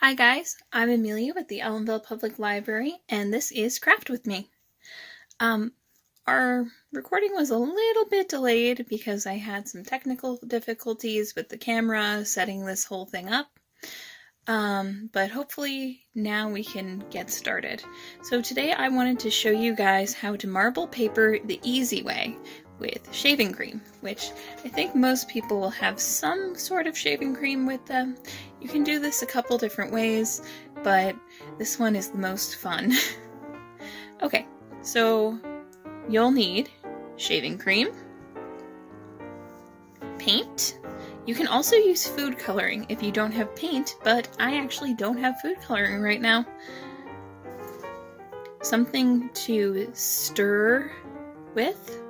Hi guys, I'm Amelia with the Ellenville Public Library, and this is Craft With Me. Our recording was a little bit delayed because I had some technical difficulties with the camera setting this whole thing up. But hopefully now we can get started. So today I wanted to show you guys how to marble paper the easy way with shaving cream, which I think most people will have some sort of shaving cream with them. You can do this a couple different ways, but this one is the most fun. Okay, so you'll need shaving cream, paint. You can also use food coloring if you don't have paint, but I actually don't have food coloring right now. Something to stir with.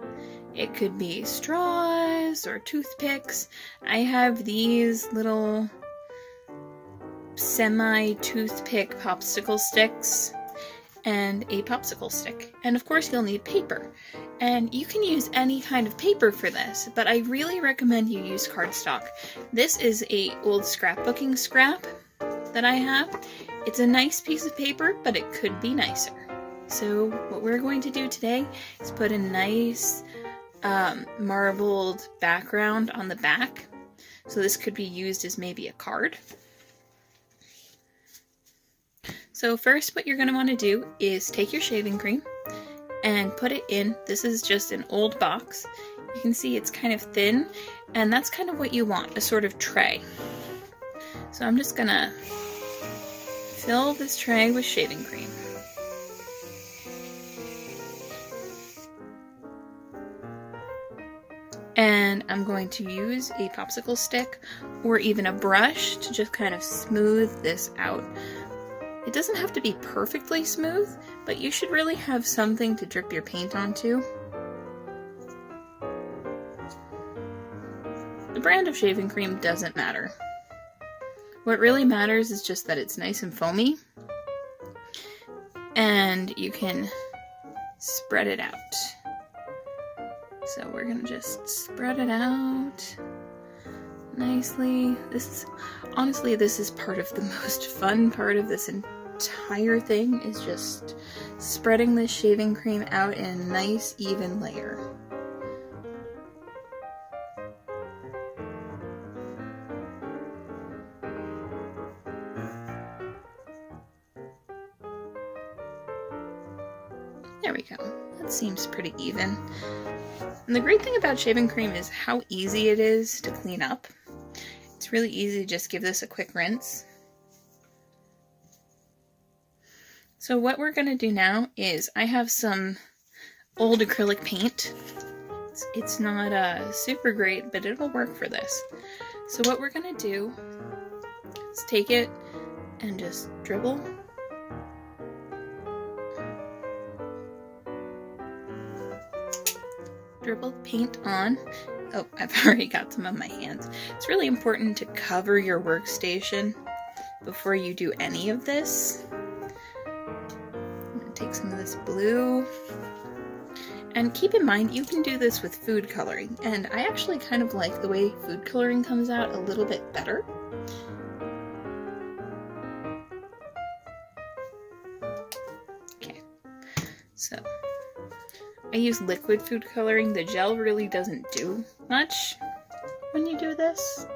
It could be straws or toothpicks. I have these little semi-toothpick popsicle sticks and a popsicle stick. And of course you'll need paper. And you can use any kind of paper for this, but I really recommend you use cardstock. This is a old scrapbooking scrap that I have. It's a nice piece of paper, but it could be nicer. So what we're going to do today is put a nice marbled background on the back. So this could be used as maybe a card. So first what you're going to want to do is take your shaving cream and put it in. This is just an old box. You can see it's kind of thin, and that's kind of what you want, a sort of tray. So I'm just going to fill this tray with shaving cream. And I'm going to use a popsicle stick or even a brush to just kind of smooth this out. It doesn't have to be perfectly smooth, but you should really have something to drip your paint onto. The brand of shaving cream doesn't matter. What really matters is just that it's nice and foamy, and you can spread it out. So we're gonna just spread it out nicely. Honestly, this is part of the most fun part of this entire thing, is just spreading this shaving cream out in a nice even layer. There we go. That seems pretty even. And the great thing about shaving cream is how easy it is to clean up. It's really easy to just give this a quick rinse. So what we're going to do now is, I have some old acrylic paint. It's not super great, but it'll work for this. So what we're going to do is take it and just dribble. Dribble paint on. Oh, I've already got some on my hands. It's really important to cover your workstation before you do any of this. I'm going to take some of this blue. And keep in mind, you can do this with food coloring. And I actually kind of like the way food coloring comes out a little bit better. Okay, so I use liquid food coloring. The gel really doesn't do much when you do this.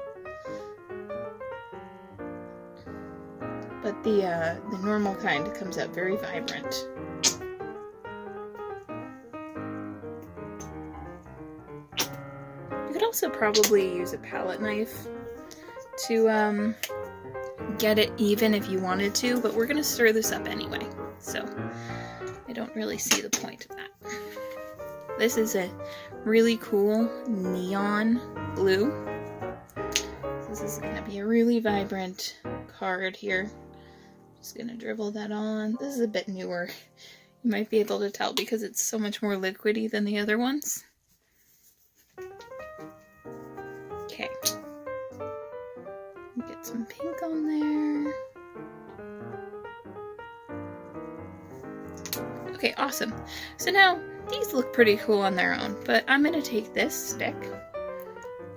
But the normal kind comes out very vibrant. You could also probably use a palette knife to get it even if you wanted to, but we're going to stir this up anyway, so I don't really see the point of that. This is a really cool neon blue. This is going to be a really vibrant card here. Just going to dribble that on. This is a bit newer. You might be able to tell because it's so much more liquidy than the other ones. Okay. Get some pink on there. Okay, awesome. So now, these look pretty cool on their own, but I'm going to take this stick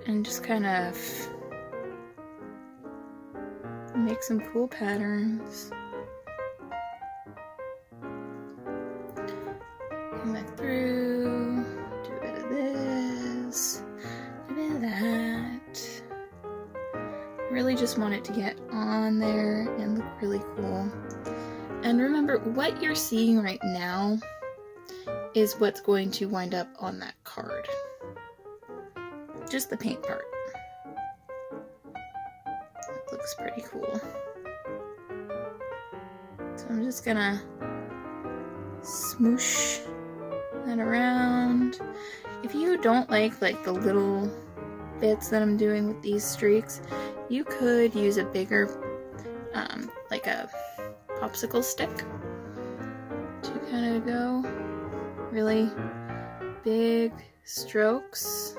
and just kind of make some cool patterns. Come back through, do a bit of this, do a bit of that. Really just want it to get on there and look really cool. And remember, what you're seeing right now is what's going to wind up on that card. Just the paint part. It looks pretty cool. So I'm just gonna smoosh that around. If you don't like the little bits that I'm doing with these streaks, you could use a bigger, like a popsicle stick to kind of go really big strokes.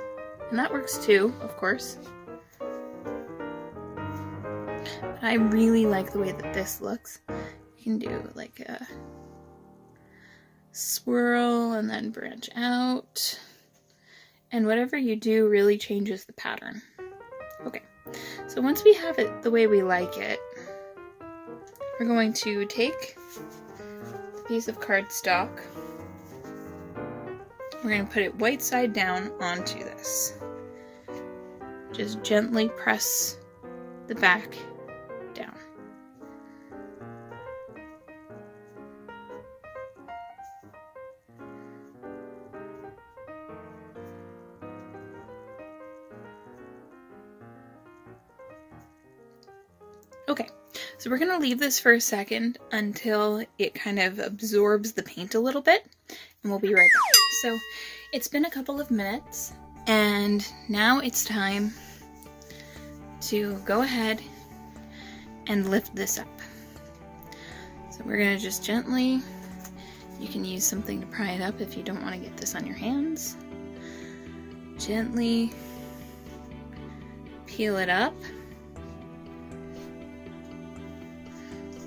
And that works too, of course. But I really like the way that this looks. You can do like a swirl and then branch out. And whatever you do really changes the pattern. Okay, so once we have it the way we like it, we're going to take a piece of cardstock. We're going to put it white side down onto this. Just gently press the back down. Okay, so we're going to leave this for a second until it kind of absorbs the paint a little bit, and we'll be right back. So it's been a couple of minutes, and now it's time to go ahead and lift this up. So we're going to just gently, you can use something to pry it up if you don't want to get this on your hands. Gently peel it up.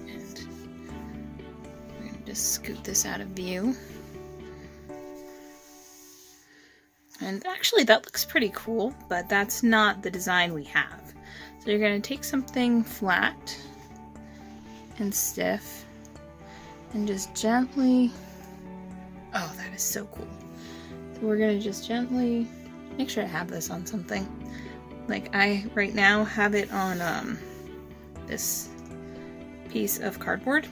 And we're going to just scoot this out of view. And actually that looks pretty cool, but that's not the design we have. So you're going to take something flat and stiff and just gently, oh, that is so cool. So we're going to just gently, make sure I have this on something. Like I right now have it on this piece of cardboard.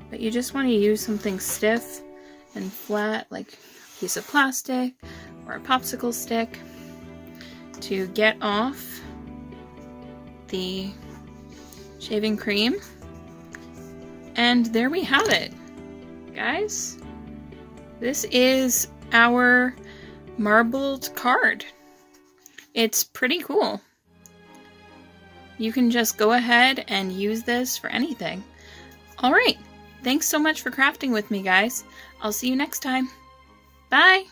But you just want to use something stiff and flat, like a piece of plastic or a popsicle stick, to get off the shaving cream. And there we have it, guys. This is our marbled card. It's pretty cool. You can just go ahead and use this for anything. All right. Thanks so much for crafting with me, guys. I'll see you next time. Bye!